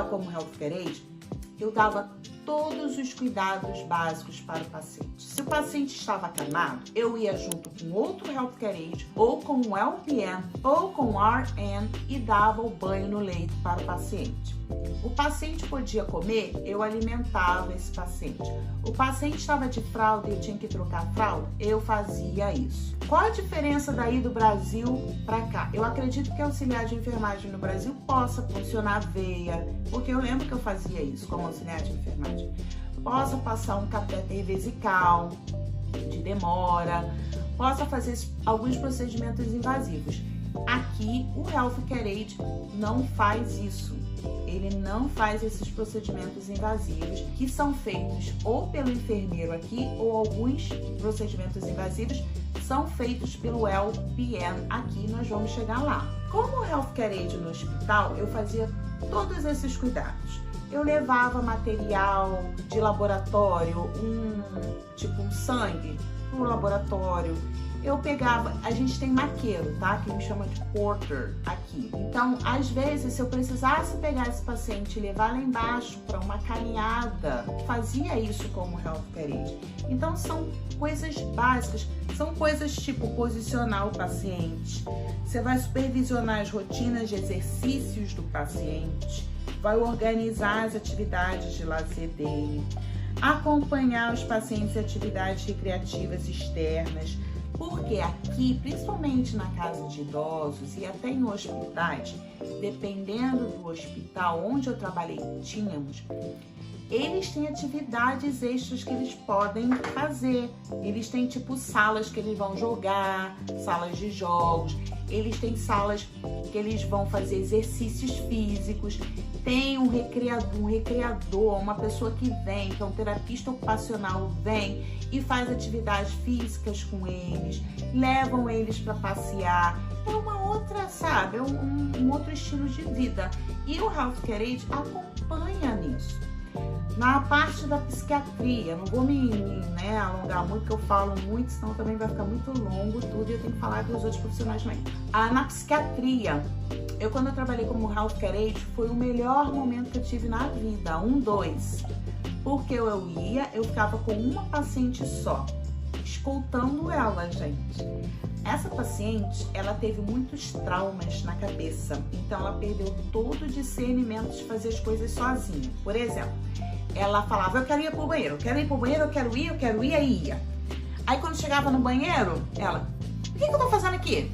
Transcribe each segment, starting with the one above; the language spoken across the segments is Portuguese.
como Healthcare Aide, eu dava todos os cuidados básicos para o paciente. Se o paciente estava acamado, eu ia junto com outro Healthcare Aide, ou com um LPN, ou com um RN e dava o banho no leito para o paciente. O paciente podia comer, eu alimentava esse paciente. O paciente estava de fralda e eu tinha que trocar a fralda, eu fazia isso. Qual a diferença daí do Brasil para cá? Eu acredito que auxiliar de enfermagem no Brasil possa funcionar veia, porque eu lembro que eu fazia isso como auxiliar de enfermagem. Possa passar um catéter vesical de demora, possa fazer alguns procedimentos invasivos. Aqui o Healthcare Aide não faz isso. Ele não faz esses procedimentos invasivos que são feitos ou pelo enfermeiro aqui, ou alguns procedimentos invasivos são feitos pelo LPN aqui, nós vamos chegar lá. Como Healthcare Aide no hospital, eu fazia todos esses cuidados. Eu levava material de laboratório, tipo um sangue para o laboratório. Eu pegava, a gente tem maqueiro, tá? Que me chama de porter aqui. Então, às vezes, se eu precisasse pegar esse paciente e levar lá embaixo para uma caminhada, fazia isso como Healthcare Aide. Então, são coisas básicas, são coisas tipo posicionar o paciente, você vai supervisionar as rotinas de exercícios do paciente, vai organizar as atividades de lazer dele, acompanhar os pacientes em atividades recreativas externas, porque aqui, principalmente na casa de idosos e até em hospitais, dependendo do hospital onde eu trabalhei, eles têm atividades extras que eles podem fazer. Eles têm tipo salas que eles vão jogar, salas de jogos, eles têm salas que eles vão fazer exercícios físicos, tem um recreador, uma pessoa que vem, que é um terapista ocupacional, vem e faz atividades físicas com eles, levam eles para passear. É uma outra, sabe, um outro estilo de vida. E o Healthcare Aide acompanha nisso. Na parte da psiquiatria, não vou me alongar muito, porque eu falo muito, senão também vai ficar muito longo tudo e eu tenho que falar dos outros profissionais também. Na psiquiatria, quando eu trabalhei como Healthcare Aide, foi o melhor momento que eu tive na vida, 2. Porque eu ficava com uma paciente só, escoltando ela, gente. Essa paciente, ela teve muitos traumas na cabeça, então ela perdeu todo o discernimento de fazer as coisas sozinha. Por exemplo, ela falava, eu quero ir pro banheiro, eu quero ir, aí ia. Aí quando chegava no banheiro, ela, o que eu tô fazendo aqui?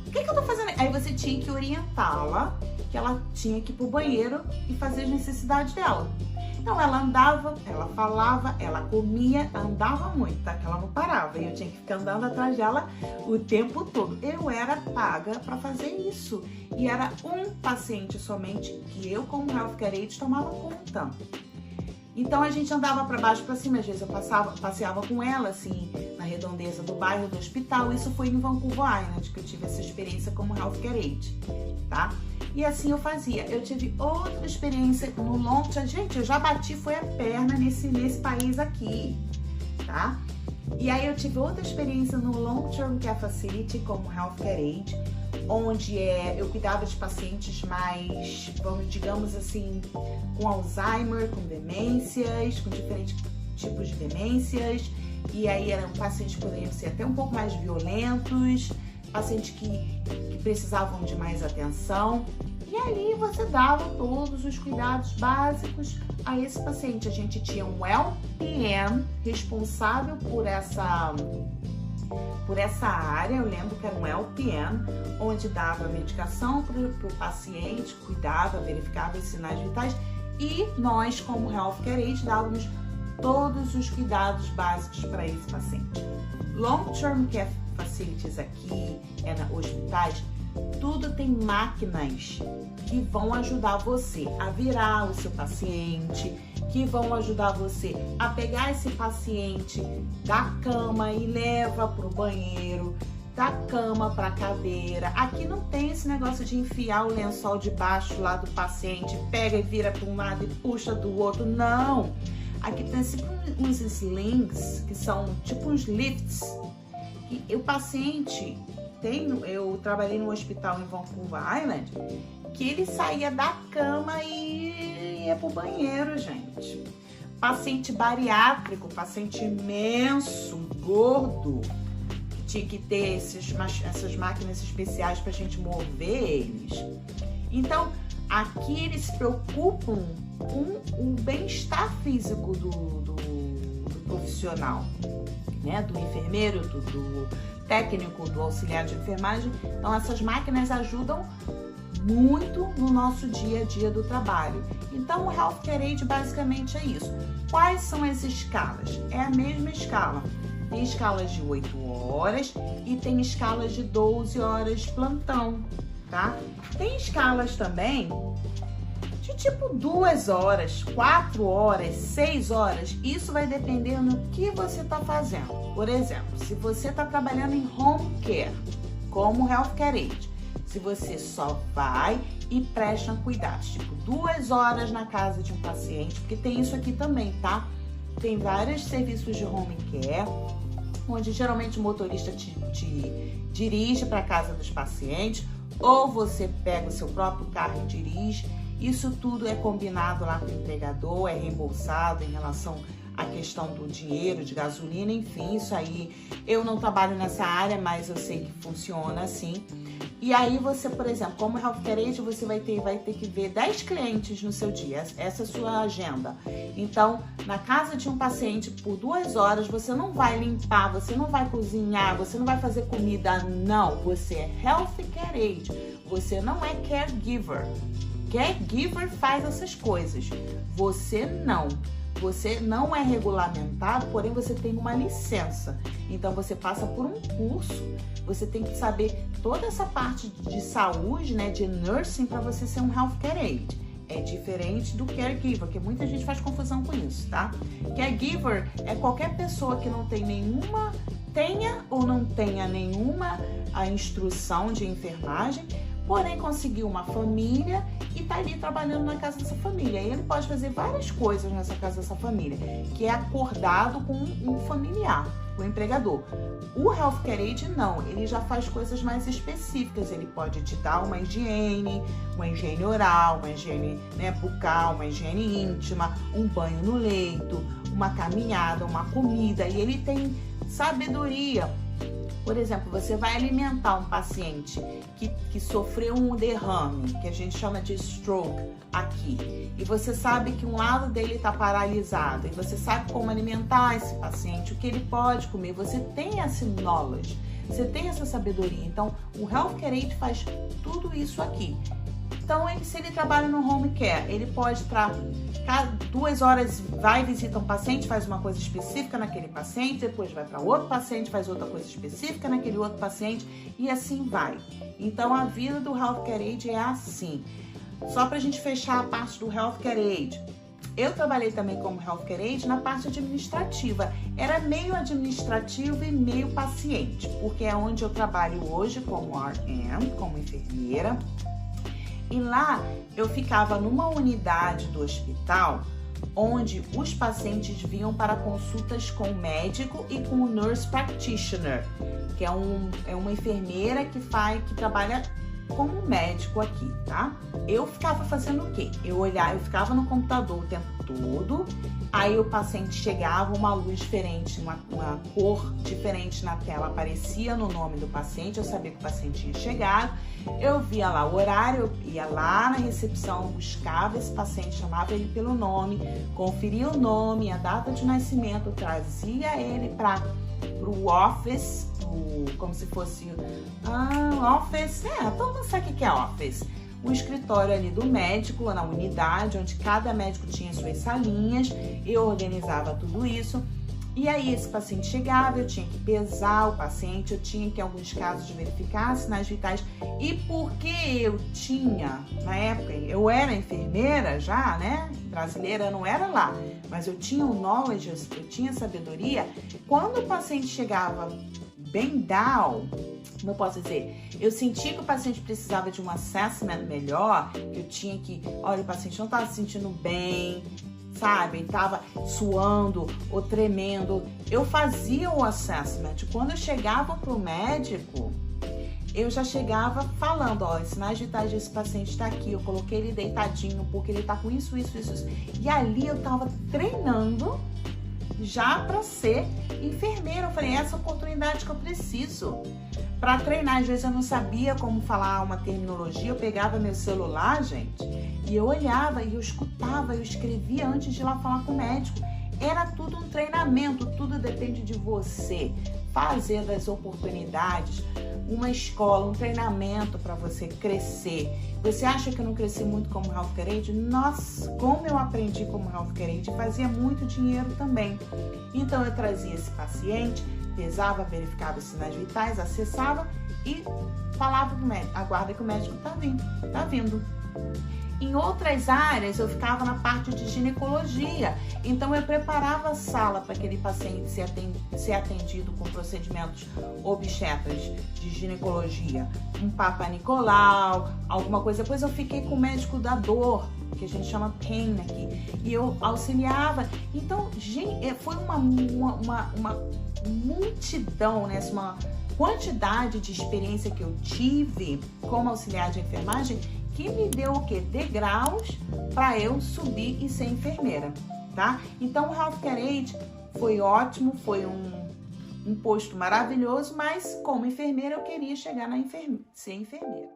O que eu tô fazendo aqui? Aí você tinha que orientá-la, que ela tinha que ir pro banheiro e fazer as necessidades dela. Então ela andava, ela falava, ela comia, andava muito, tá? Que ela não parava e eu tinha que ficar andando atrás dela o tempo todo. Eu era paga para fazer isso e era um paciente somente que eu, como Healthcare Aide, tomava conta. Então a gente andava para baixo, para cima, às vezes eu passeava com ela assim na redondeza do bairro do hospital. Isso foi em Vancouver Island que eu tive essa experiência como Healthcare Aide, tá? E assim eu fazia. Eu tive outra experiência no long term. Gente, eu já bati, foi a perna nesse país aqui, tá? E aí eu tive outra experiência no Long Term Care Facility como Healthcare Aide, onde eu cuidava de pacientes mais, digamos assim, com Alzheimer, com demências, com diferentes tipos de demências. E aí eram pacientes que poderiam ser até um pouco mais violentos, pacientes que precisavam de mais atenção. E ali você dava todos os cuidados básicos a esse paciente. A gente tinha um LPN responsável por essa área, eu lembro que era um LPN, onde dava medicação para o paciente, cuidava, verificava os sinais vitais, e nós, como Healthcare Aide, dávamos todos os cuidados básicos para esse paciente. Long Term Care Facilities aqui, hospitais, tudo tem máquinas que vão ajudar você a virar o seu paciente, que vão ajudar você a pegar esse paciente da cama e leva para o banheiro, da cama para a cadeira. Aqui não tem esse negócio de enfiar o lençol debaixo lá do paciente, pega e vira para um lado e puxa do outro, não. Aqui tem tipo uns slings, que são tipo uns lifts, que o paciente... Eu trabalhei no hospital em Vancouver Island que ele saía da cama e ia pro banheiro, gente. Paciente bariátrico, paciente imenso, gordo, que tinha que ter essas máquinas especiais pra gente mover eles. Então, aqui eles se preocupam com o bem-estar físico do profissional, né? Do enfermeiro, do técnico, do auxiliar de enfermagem. Então, essas máquinas ajudam muito no nosso dia a dia do trabalho. Então, o Healthcare Aid basicamente é isso. Quais são as escalas? É a mesma escala. Tem escalas de 8 horas e tem escalas de 12 horas de plantão, tá? Tem escalas também de tipo 2 horas, 4 horas, 6 horas. Isso vai depender no que você está fazendo. Por exemplo, se você está trabalhando em home care, como Healthcare Aid, se você só vai e presta cuidados, tipo 2 horas na casa de um paciente, porque tem isso aqui também, tá? Tem vários serviços de home care, onde geralmente o motorista te dirige para a casa dos pacientes, ou você pega o seu próprio carro e dirige. Isso tudo é combinado lá com o empregador, é reembolsado em relação à questão do dinheiro, de gasolina, enfim, isso aí. Eu não trabalho nessa área, mas eu sei que funciona assim. E aí você, por exemplo, como Healthcare Aid, você vai ter que ver 10 clientes no seu dia. Essa é a sua agenda. Então, na casa de um paciente, por 2 horas, você não vai limpar, você não vai cozinhar, você não vai fazer comida, não. Você é Healthcare Aid, você não é caregiver. Caregiver faz essas coisas, você não. Você não é regulamentado, porém você tem uma licença. Então você passa por um curso, você tem que saber toda essa parte de saúde, né, de nursing, para você ser um Healthcare Aid. É diferente do caregiver, porque muita gente faz confusão com isso, tá? Caregiver é qualquer pessoa que não tem tenha ou não tenha nenhuma a instrução de enfermagem, porém conseguiu uma família e tá ali trabalhando na casa dessa família. E ele pode fazer várias coisas nessa casa dessa família, que é acordado com um familiar, o empregador. O Healthcare Aid não, ele já faz coisas mais específicas. Ele pode te dar uma higiene oral, uma higiene, né, bucal, uma higiene íntima, um banho no leito, uma caminhada, uma comida. E ele tem sabedoria. Por exemplo, você vai alimentar um paciente que sofreu um derrame, que a gente chama de stroke aqui, e você sabe que um lado dele está paralisado, e você sabe como alimentar esse paciente, o que ele pode comer, você tem esse knowledge, você tem essa sabedoria. Então, o Healthcare Aid faz tudo isso aqui. Então, se ele trabalha no home care, ele pode estar 2 horas, vai e visita um paciente, faz uma coisa específica naquele paciente, depois vai para outro paciente, faz outra coisa específica naquele outro paciente, e assim vai. Então, a vida do Healthcare Aid é assim. Só para a gente fechar a parte do Healthcare Aid, eu trabalhei também como Healthcare Aid na parte administrativa. Era meio administrativo e meio paciente, porque é onde eu trabalho hoje como RN, como enfermeira. E lá eu ficava numa unidade do hospital onde os pacientes vinham para consultas com o médico e com o nurse practitioner, que é uma enfermeira que trabalha como médico aqui, tá? Eu ficava fazendo o quê? Eu ficava no computador o tempo todo, aí o paciente chegava, uma luz diferente, uma cor diferente na tela aparecia no nome do paciente, eu sabia que o paciente tinha chegado, eu via lá o horário, eu ia lá na recepção, buscava esse paciente, chamava ele pelo nome, conferia o nome, a data de nascimento, trazia ele para o office, como se fosse office, todo mundo sabe o que é office, o escritório ali do médico, na unidade, onde cada médico tinha suas salinhas, eu organizava tudo isso. E aí esse paciente chegava, eu tinha que pesar o paciente, eu tinha que, em alguns casos, verificar sinais vitais. E porque eu tinha, na época, eu era enfermeira já, né? Brasileira não era lá, mas eu tinha o knowledge, eu tinha sabedoria. Quando o paciente chegava bem down, como eu posso dizer, eu sentia que o paciente precisava de um assessment melhor, que eu tinha que, olha, o paciente não estava se sentindo bem, sabe, ele tava suando ou tremendo, eu fazia o assessment. Quando eu chegava pro médico, eu já chegava falando, ó, os sinais vitais desse paciente está aqui, eu coloquei ele deitadinho porque ele tá com isso. E ali eu tava treinando já para ser enfermeira. Eu falei, essa oportunidade que eu preciso para treinar. Às vezes eu não sabia como falar uma terminologia, eu pegava meu celular, gente, e eu olhava, e eu escutava, eu escrevia antes de ir lá falar com o médico. Era tudo um treinamento, tudo depende de você. Fazer das oportunidades uma escola, um treinamento para você crescer. Você acha que eu não cresci muito como healthcare aide? Nossa, como eu aprendi como healthcare aide, fazia muito dinheiro também. Então eu trazia esse paciente, pesava, verificava os sinais vitais, acessava e falava pro médico, aguarda que o médico tá vindo. Em outras áreas, eu ficava na parte de ginecologia. Então, eu preparava a sala para aquele paciente ser atendido com procedimentos obstetras de ginecologia. Um Papa Nicolau, alguma coisa. Depois eu fiquei com o médico da dor, que a gente chama pain aqui. E eu auxiliava. Então, foi uma multidão, né? Uma quantidade de experiência que eu tive como auxiliar de enfermagem que me deu o quê? Degraus para eu subir e ser enfermeira, tá? Então, o healthcare aide foi ótimo, foi um posto maravilhoso, mas como enfermeira eu queria chegar ser enfermeira.